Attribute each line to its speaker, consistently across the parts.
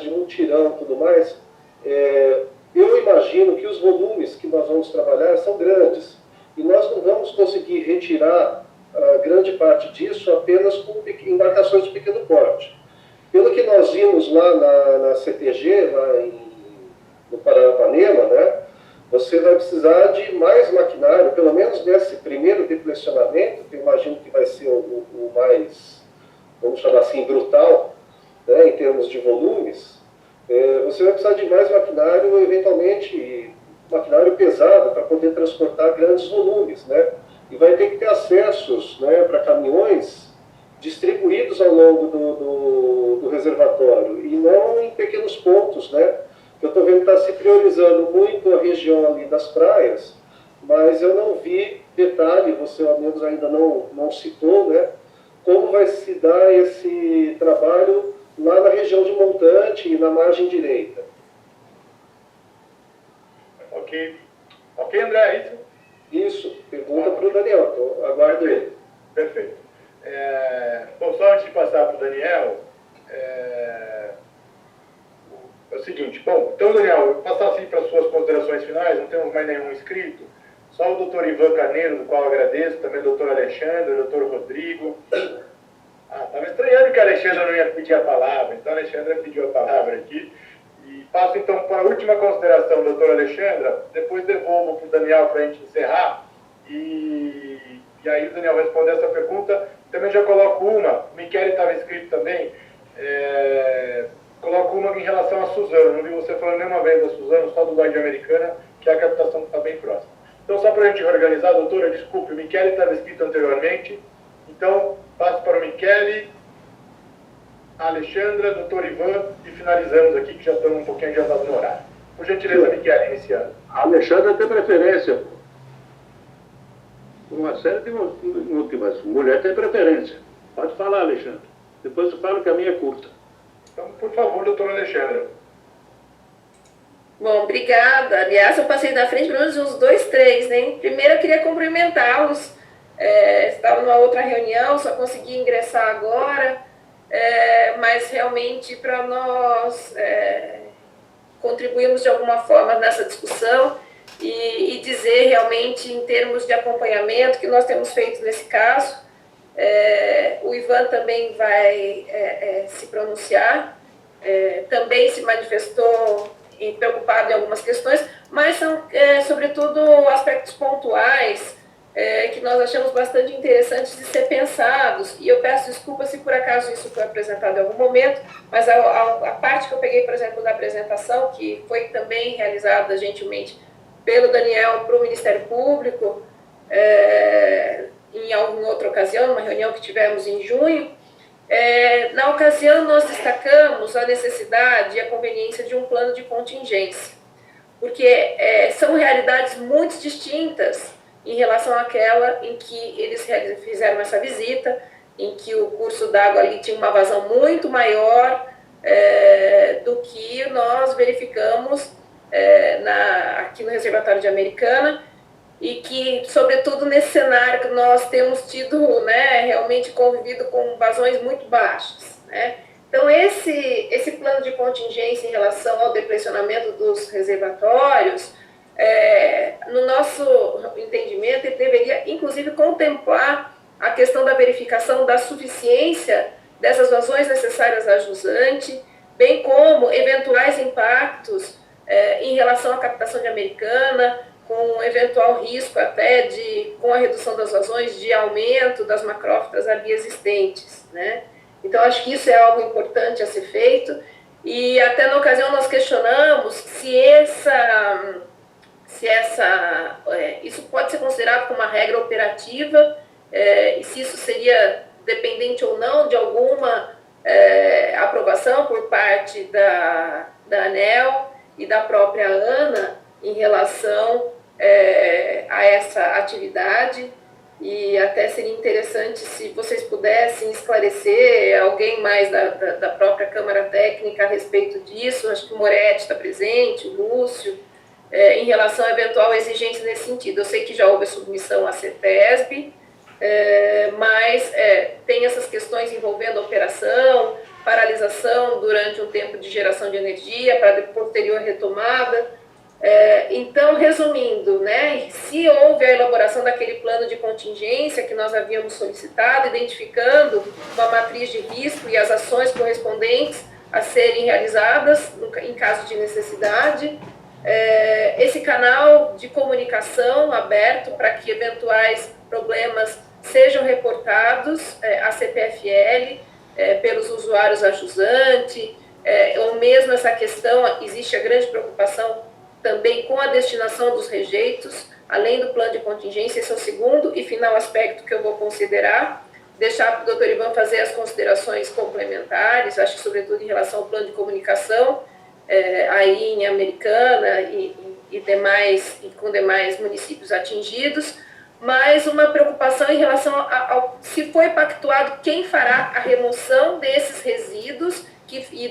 Speaker 1: de mutirão e tudo mais, eu imagino que os volumes que nós vamos trabalhar são grandes e nós não vamos conseguir retirar grande parte disso apenas com embarcações de pequeno porte. Pelo que nós vimos lá na CTG, no Paranapanema, né, você vai precisar de mais maquinário, pelo menos nesse primeiro depressionamento, que eu imagino que vai ser o mais, vamos chamar assim, brutal, né, em termos de volumes. Você vai precisar de mais maquinário, eventualmente maquinário pesado, para poder transportar grandes volumes, né? E vai ter que ter acessos, né, para caminhões distribuídos ao longo do reservatório, e não em pequenos pontos, né? Eu estou vendo que está se priorizando muito a região ali das praias, mas eu não vi detalhe, você ao menos ainda não citou, né? Como vai se dar esse trabalho lá na região de montante e na margem direita.
Speaker 2: Ok. Ok, André, é isso?
Speaker 1: Isso. Pergunta para o Daniel. Aguardo ele.
Speaker 2: Perfeito. Bom, só antes de passar para o Daniel, é o seguinte. Bom, então, Daniel, eu vou passar assim para as suas considerações finais, não temos mais nenhum inscrito. Só o doutor Ivan Carneiro, do qual eu agradeço, também o doutor Alexandre, o doutor Rodrigo. Estava estranhando que a Alexandra não ia pedir a palavra, então a Alexandra pediu a palavra aqui. E passo então para a última consideração, doutora Alexandra, depois devolvo para o Daniel para a gente encerrar. E aí o Daniel vai responder essa pergunta. Também já coloco uma, o Michele estava escrito também, coloco uma em relação a Suzano. Não vi você falando nenhuma vez da Suzano, só do Guardia Americana, que é a captação que está bem próxima. Então, só para a gente reorganizar, doutora, desculpe, o Michele estava escrito anteriormente. Então, passo para o Michele, a Alexandra, doutor Ivan, e finalizamos aqui, que já estamos um pouquinho adiantados no horário. Por gentileza, Michele, iniciando.
Speaker 3: A Alexandra tem preferência. Por uma série de motivos. Mulher tem preferência. Pode falar, Alexandra. Depois eu falo que a minha é curta.
Speaker 2: Então, por favor, doutora Alexandra.
Speaker 4: Bom, obrigada. Aliás, eu passei da frente pelo menos uns 2, 3, né? Primeiro, eu queria cumprimentá-los. Estava numa outra reunião, só consegui ingressar agora, mas realmente para nós contribuirmos de alguma forma nessa discussão e dizer realmente em termos de acompanhamento que nós temos feito nesse caso. O Ivan também vai se pronunciar, também se manifestou preocupado em algumas questões, mas são, sobretudo, aspectos pontuais que nós achamos bastante interessantes de ser pensados, e eu peço desculpa se por acaso isso foi apresentado em algum momento, mas a parte que eu peguei, por exemplo, da apresentação, que foi também realizada gentilmente pelo Daniel para o Ministério Público, em alguma outra ocasião, numa reunião que tivemos em junho, na ocasião nós destacamos a necessidade e a conveniência de um plano de contingência, porque são realidades muito distintas em relação àquela em que eles fizeram essa visita, em que o curso d'água ali tinha uma vazão muito maior do que nós verificamos aqui no reservatório de Americana, e que, sobretudo nesse cenário que nós temos tido, né, realmente convivido com vazões muito baixas, né? Então, esse plano de contingência em relação ao depressionamento dos reservatórios, no nosso entendimento, ele deveria, inclusive, contemplar a questão da verificação da suficiência dessas vazões necessárias à jusante, bem como eventuais impactos em relação à captação de Americana, com eventual risco até com a redução das vazões, de aumento das macrófitas ali existentes, né? Então, acho que isso é algo importante a ser feito, e até na ocasião nós questionamos se isso pode ser considerado como uma regra operativa, e se isso seria dependente ou não de alguma aprovação por parte da ANEEL e da própria ANA em relação a essa atividade, e até seria interessante se vocês pudessem esclarecer alguém mais da própria Câmara Técnica a respeito disso. Acho que o Moretti está presente, o Lúcio, em relação a eventual exigência nesse sentido. Eu sei que já houve a submissão à CETESB, mas tem essas questões envolvendo a operação, paralisação durante um tempo de geração de energia para a posterior retomada. Então, resumindo, né, se houve a elaboração daquele plano de contingência que nós havíamos solicitado, identificando uma matriz de risco e as ações correspondentes a serem realizadas em caso de necessidade, esse canal de comunicação aberto para que eventuais problemas sejam reportados à CPFL pelos usuários ajusantes, ou mesmo essa questão, existe a grande preocupação também com a destinação dos rejeitos, além do plano de contingência. Esse é o segundo e final aspecto que eu vou considerar, deixar para o doutor Ivan fazer as considerações complementares, acho que sobretudo em relação ao plano de comunicação, aí em Americana e com demais municípios atingidos, mas uma preocupação em relação ao se foi pactuado quem fará a remoção desses resíduos e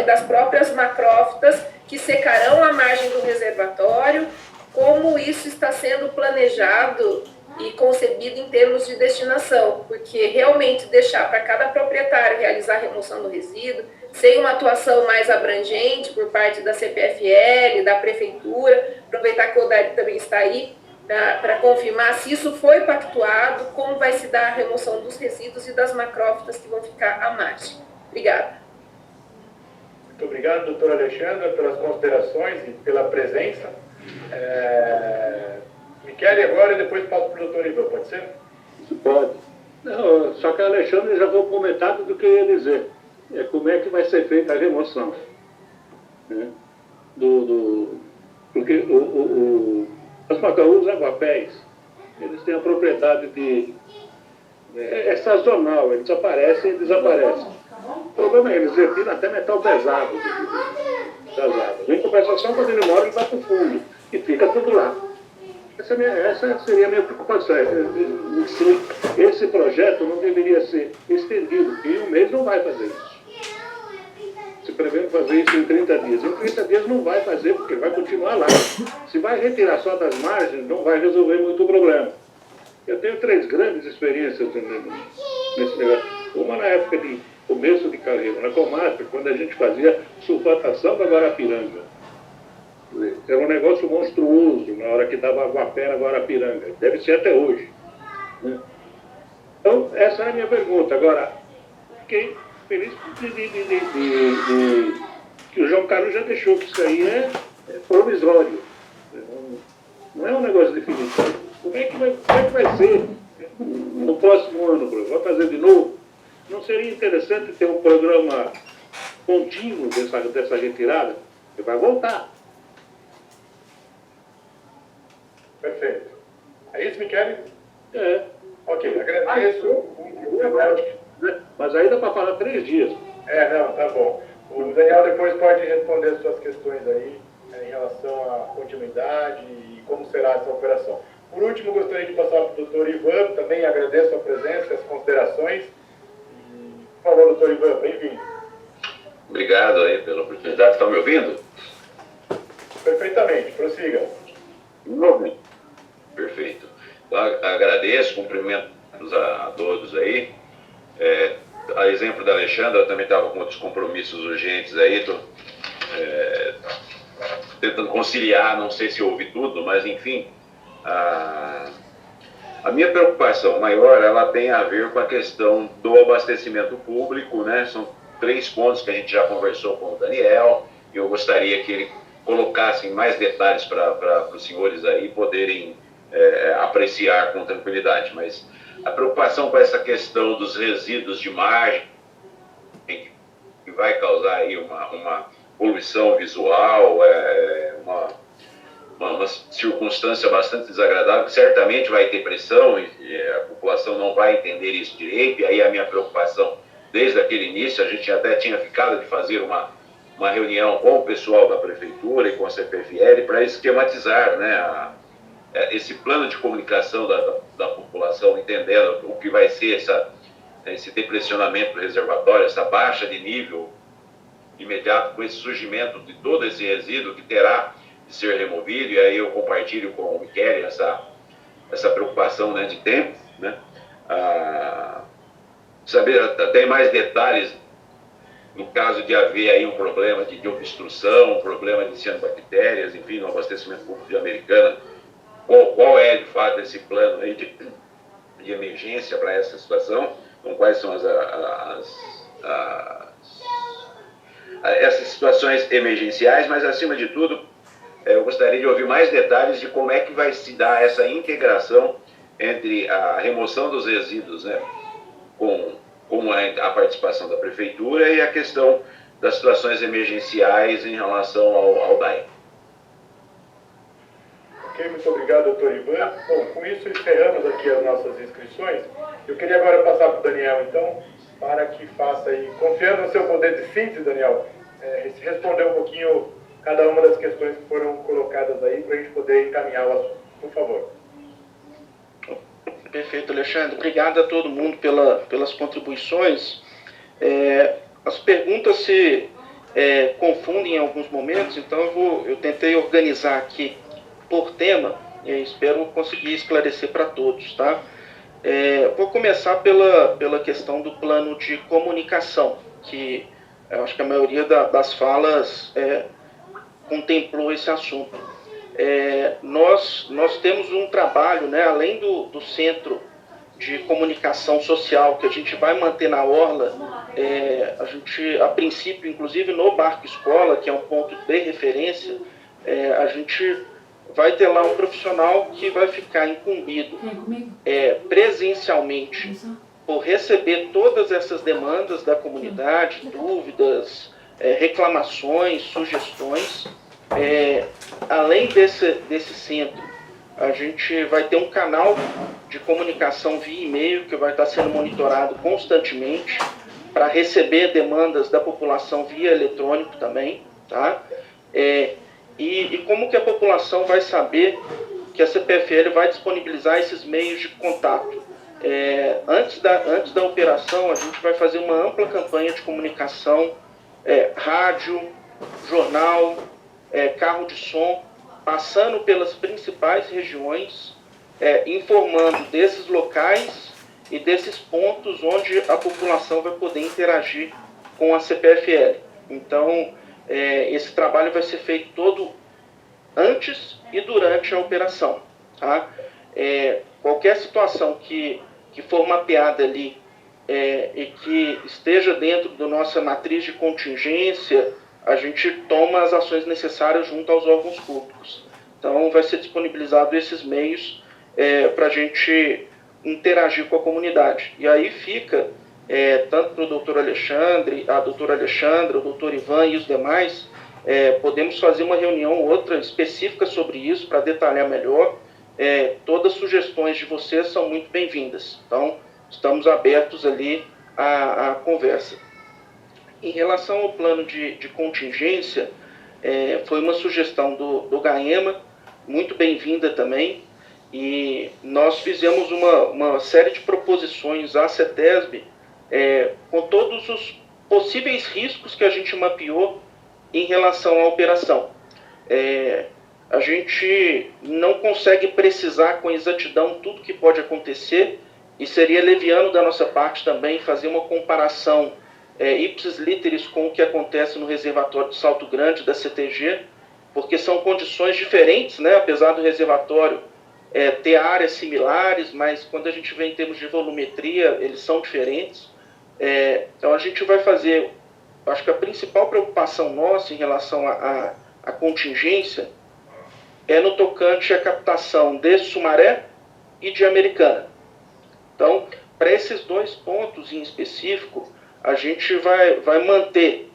Speaker 4: das próprias macrófitas que secarão a margem do reservatório, como isso está sendo planejado e concebido em termos de destinação, porque realmente deixar para cada proprietário realizar a remoção do resíduo, sem uma atuação mais abrangente por parte da CPFL, da Prefeitura, aproveitar que o Odari também está aí, para confirmar se isso foi pactuado, como vai se dar a remoção dos resíduos e das macrófitas que vão ficar à margem. Obrigada.
Speaker 2: Muito obrigado, doutor Alexandre, pelas considerações e pela presença. Michele agora e depois passo para o doutor Ivan, pode ser?
Speaker 3: Pode. Não, só que a Alexandre já foi comentado do que eu ia dizer. Como é que vai ser feita a remoção. Né? Porque os macaús aguapés, eles têm a propriedade de... É sazonal, eles aparecem e desaparecem. O problema é que eles retiram até metal pesado. Em compensação, quando ele morre, ele vai para o fundo e fica tudo lá. Essa seria a minha preocupação. Esse projeto não deveria ser estendido, porque em um mês não vai fazer isso. Se prevê fazer isso em 30 dias. Em 30 dias não vai fazer, porque vai continuar lá. Se vai retirar só das margens, não vai resolver muito o problema. Eu tenho 3 grandes experiências nesse negócio. Uma na época de começo de carreira, na Comarca, quando a gente fazia sulfatação da Guarapiranga. Era um negócio monstruoso na hora que dava aguapé na Guarapiranga. Deve ser até hoje. Né? Então, essa é a minha pergunta. Agora, fiquei feliz que o João Carlos já deixou que isso aí é provisório. Não é um negócio definitivo. Como é que vai ser no próximo ano, Bruno? Vai fazer de novo? Não seria interessante ter um programa contínuo dessa retirada? Porque vai voltar.
Speaker 2: Perfeito. É isso, Michele?
Speaker 3: É.
Speaker 2: Ok, agradeço.
Speaker 3: Mas aí dá para falar 3 dias.
Speaker 2: Não, tá bom. O Daniel depois pode responder as suas questões aí em relação à continuidade e como será essa operação. Por último, gostaria de passar para o doutor Ivan, também agradeço a presença e as considerações. Por favor, doutor Ivan, bem-vindo.
Speaker 5: Obrigado aí pela oportunidade. Estão me ouvindo?
Speaker 2: Perfeitamente, prossiga.
Speaker 5: Perfeito. Então, agradeço, cumprimento a todos aí. A exemplo da Alexandra, eu também estava com outros compromissos urgentes aí, estou tentando conciliar, não sei se ouvi tudo, mas enfim, a minha preocupação maior, ela tem a ver com a questão do abastecimento público, né? São 3 pontos que a gente já conversou com o Daniel, e eu gostaria que ele colocasse mais detalhes para os senhores aí poderem apreciar com tranquilidade, mas a preocupação com essa questão dos resíduos de margem, que vai causar aí uma poluição visual, uma circunstância bastante desagradável, que certamente vai ter pressão e a população não vai entender isso direito, e aí a minha preocupação, desde aquele início, a gente até tinha ficado de fazer uma reunião com o pessoal da Prefeitura e com a CPFL para esquematizar, né, esse plano de comunicação da população, entendendo o que vai ser esse depressionamento do reservatório, essa baixa de nível imediato com esse surgimento de todo esse resíduo que terá de ser removido, e aí eu compartilho com o Michele essa preocupação, né, de tempo, né, saber até mais detalhes no caso de haver aí um problema de obstrução, um problema de cianobactérias, enfim, no abastecimento público de Americana, qual é, de fato, esse plano aí de emergência para essa situação? Então, quais são essas situações emergenciais, mas, acima de tudo, eu gostaria de ouvir mais detalhes de como é que vai se dar essa integração entre a remoção dos resíduos, né, com a participação da Prefeitura e a questão das situações emergenciais em relação ao DAE.
Speaker 2: Ok, muito obrigado, doutor Ivan. Bom, com isso encerramos aqui as nossas inscrições. Eu queria agora passar para o Daniel, então, para que faça aí, confiando no seu poder de síntese, Daniel, responder um pouquinho cada uma das questões que foram colocadas aí, para a gente poder encaminhar o assunto. Por favor.
Speaker 6: Perfeito, Alexandre. Obrigado a todo mundo pelas contribuições. As perguntas se confundem em alguns momentos, então eu tentei organizar aqui por tema e espero conseguir esclarecer para todos, tá? Vou começar pela questão do plano de comunicação, que eu acho que a maioria das falas contemplou esse assunto. Nós temos um trabalho, né, além do Centro de Comunicação Social, que a gente vai manter na Orla, a gente, a princípio, inclusive no Barco Escola, que é um ponto de referência, a gente vai ter lá um profissional que vai ficar incumbido presencialmente por receber todas essas demandas da comunidade, dúvidas, reclamações, sugestões. Além desse centro, a gente vai ter um canal de comunicação via e-mail que vai estar sendo monitorado constantemente para receber demandas da população via eletrônico também, tá? E como que a população vai saber que a CPFL vai disponibilizar esses meios de contato? Antes da operação, a gente vai fazer uma ampla campanha de comunicação, rádio, jornal, carro de som, passando pelas principais regiões, informando desses locais e desses pontos onde a população vai poder interagir com a CPFL. Então, esse trabalho vai ser feito todo antes e durante a operação, tá? Qualquer situação que for mapeada ali e que esteja dentro da nossa matriz de contingência, a gente toma as ações necessárias junto aos órgãos públicos. Então, vai ser disponibilizado esses meios para a gente interagir com a comunidade. E aí fica, tanto para o doutor Alexandre, a doutora Alexandra, o doutor Ivan e os demais, podemos fazer uma reunião ou outra específica sobre isso para detalhar melhor. Todas as sugestões de vocês são muito bem-vindas. Então, estamos abertos ali à conversa. Em relação ao plano de contingência, foi uma sugestão do GAEMA, muito bem-vinda também, e nós fizemos uma série de proposições à CETESB com todos os possíveis riscos que a gente mapeou em relação à operação. A gente não consegue precisar com exatidão tudo que pode acontecer, e seria leviano da nossa parte também fazer uma comparação ipsis literis com o que acontece no reservatório de Salto Grande da CTG, porque são condições diferentes, né? Apesar do reservatório ter áreas similares, mas quando a gente vê em termos de volumetria, eles são diferentes. Então a gente vai fazer, acho que a principal preocupação nossa em relação à contingência no tocante à captação de Sumaré e de Americana. Então, para esses dois pontos em específico, a gente vai manter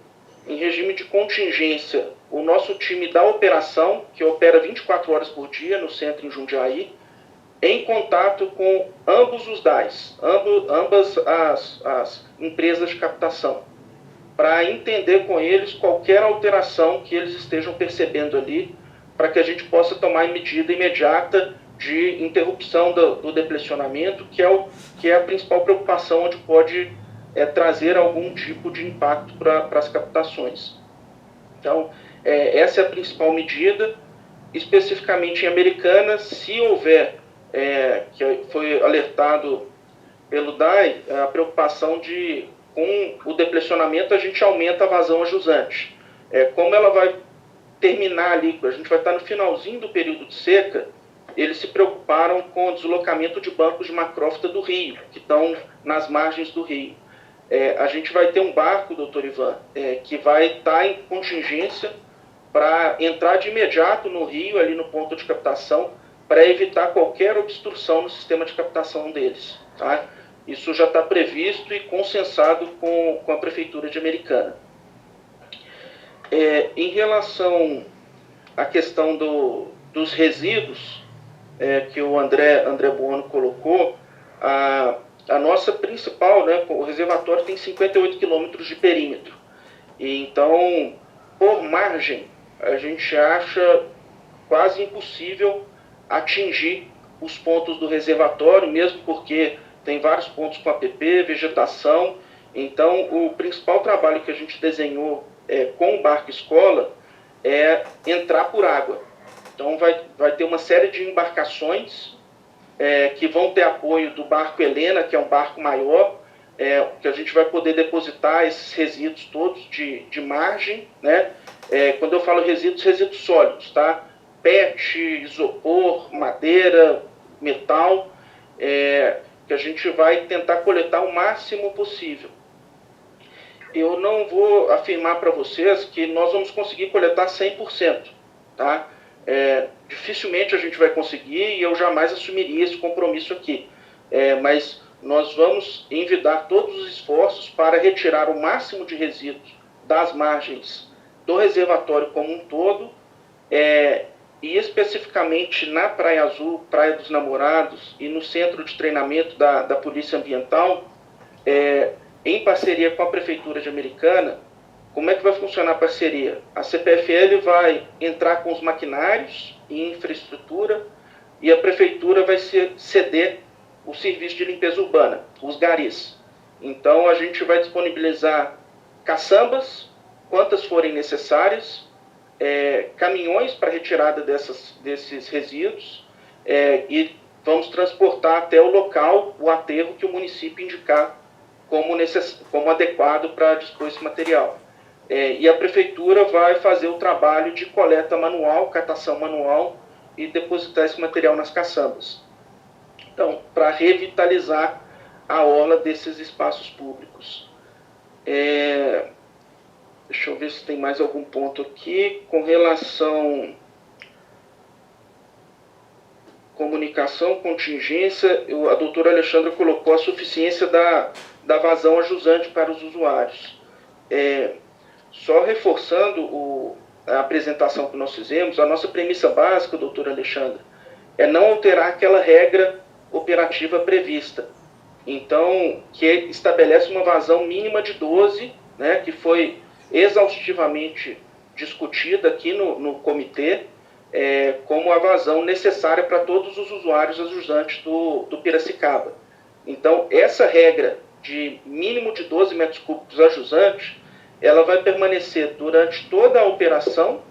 Speaker 6: em regime de contingência o nosso time da operação, que opera 24 horas por dia no centro em Jundiaí, em contato com ambos os DAEs, ambas as empresas de captação, para entender com eles qualquer alteração que eles estejam percebendo ali, para que a gente possa tomar medida imediata de interrupção do deplecionamento, que é a principal preocupação, onde pode trazer algum tipo de impacto para as captações. Então, essa é a principal medida. Especificamente em Americana, se houver, que foi alertado pelo DAE, a preocupação de com o depressionamento a gente aumenta a vazão a jusante. Como ela vai terminar ali, a gente vai estar no finalzinho do período de seca, eles se preocuparam com o deslocamento de bancos de macrófita do rio, que estão nas margens do rio. A gente vai ter um barco, doutor Ivan, que vai estar em contingência para entrar de imediato no rio, ali no ponto de captação, para evitar qualquer obstrução no sistema de captação deles. Tá? Isso já está previsto e consensado com a Prefeitura de Americana. Em relação à questão dos resíduos, que o André Buono colocou, a nossa principal, né, o reservatório tem 58 quilômetros de perímetro. E então, por margem, a gente acha quase impossível atingir os pontos do reservatório, mesmo porque tem vários pontos com APP, vegetação. Então, o principal trabalho que a gente desenhou com o barco escola é entrar por água. Então, vai ter uma série de embarcações que vão ter apoio do barco Helena, que é um barco maior, que a gente vai poder depositar esses resíduos todos de margem, né? Quando eu falo resíduos sólidos, tá? PET, isopor, madeira, metal, que a gente vai tentar coletar o máximo possível. Eu não vou afirmar para vocês que nós vamos conseguir coletar 100%, tá? Dificilmente a gente vai conseguir e eu jamais assumiria esse compromisso aqui. Mas nós vamos envidar todos os esforços para retirar o máximo de resíduos das margens do reservatório como um todo, e especificamente na Praia Azul, Praia dos Namorados e no centro de treinamento da Polícia Ambiental, em parceria com a Prefeitura de Americana. Como é que vai funcionar a parceria? A CPFL vai entrar com os maquinários e infraestrutura e a Prefeitura vai ceder o serviço de limpeza urbana, os garis. Então, a gente vai disponibilizar caçambas, quantas forem necessárias, caminhões para retirada desses resíduos e vamos transportar até o local, o aterro que o município indicar como adequado para dispor esse material. E a Prefeitura vai fazer o trabalho de coleta manual, catação manual e depositar esse material nas caçambas. Então, para revitalizar a orla desses espaços públicos. Deixa eu ver se tem mais algum ponto aqui. Com relação comunicação, contingência, a doutora Alexandra colocou a suficiência da vazão a jusante para os usuários. Só reforçando a apresentação que nós fizemos, a nossa premissa básica, doutora Alexandra, é não alterar aquela regra operativa prevista. Então, que estabelece uma vazão mínima de 12, né, que foi exaustivamente discutida aqui no comitê, como a vazão necessária para todos os usuários ajusantes do Piracicaba. Então, essa regra de mínimo de 12 metros cúbicos ajusantes, ela vai permanecer durante toda a operação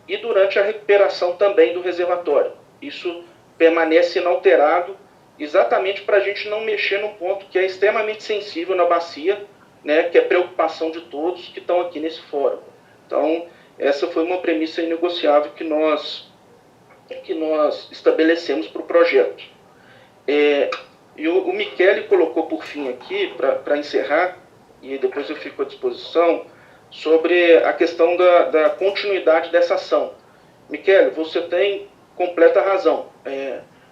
Speaker 6: e durante a recuperação também do reservatório. Isso permanece inalterado, exatamente para a gente não mexer num ponto que é extremamente sensível na bacia, né, que é preocupação de todos que estão aqui nesse fórum. Então, essa foi uma premissa inegociável que nós estabelecemos para o projeto. E o Michele colocou por fim aqui, para encerrar, e depois eu fico à disposição, sobre a questão da continuidade dessa ação. Michele, você tem completa razão.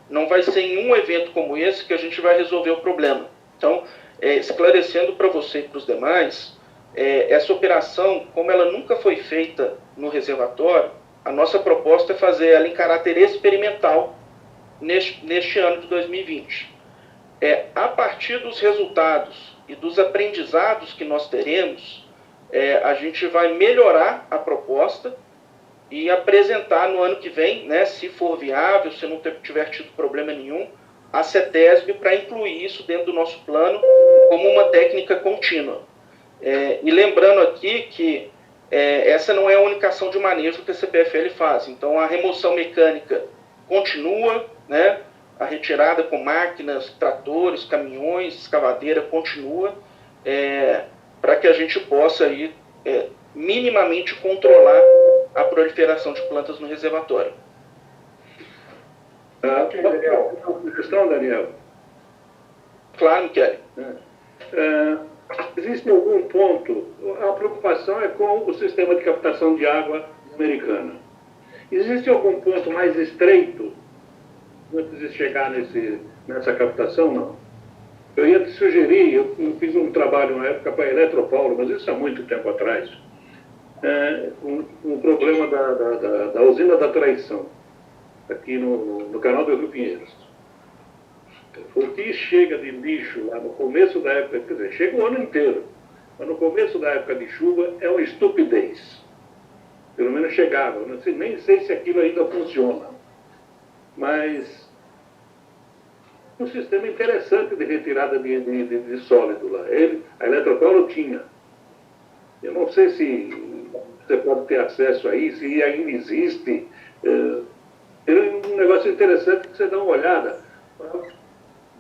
Speaker 6: Não vai ser em um evento como esse que a gente vai resolver o problema. Então, esclarecendo para você e para os demais, essa operação, como ela nunca foi feita no reservatório, a nossa proposta é fazer ela em caráter experimental neste ano de 2020. A partir dos resultados e dos aprendizados que nós teremos, a gente vai melhorar a proposta e apresentar no ano que vem, né, se for viável, se não tiver tido problema nenhum, a CETESB para incluir isso dentro do nosso plano como uma técnica contínua. E lembrando aqui que essa não é a única ação de manejo que a CPFL faz. Então, a remoção mecânica continua, né? A retirada com máquinas, tratores, caminhões, escavadeira continua. para que a gente possa aí, minimamente controlar a proliferação de plantas no reservatório.
Speaker 3: Uma questão, Daniel.
Speaker 6: Claro, Michele.
Speaker 3: Existe algum ponto, a preocupação é com o sistema de captação de água americana. Existe algum ponto mais estreito antes de chegar nessa captação? Não. Eu ia te sugerir, eu fiz um trabalho na época para a Eletropaulo, mas isso há muito tempo atrás, um problema da usina da Traição, aqui no canal do Rio Pinheiros. O que chega de lixo lá no começo da época, quer dizer, chega o ano inteiro, mas no começo da época de chuva é uma estupidez. Pelo menos chegava, não sei, nem sei se aquilo ainda funciona. Mas um sistema interessante de retirada de sólido lá. A Eletropaulo tinha. Eu não sei se você pode ter acesso a isso, se ainda existe. É um negócio interessante que você dá uma olhada.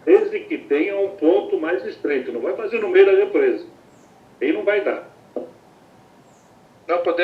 Speaker 3: Desde que tenha um ponto mais estreito. Não vai fazer no meio da represa. Aí não vai dar.
Speaker 6: Não, podemos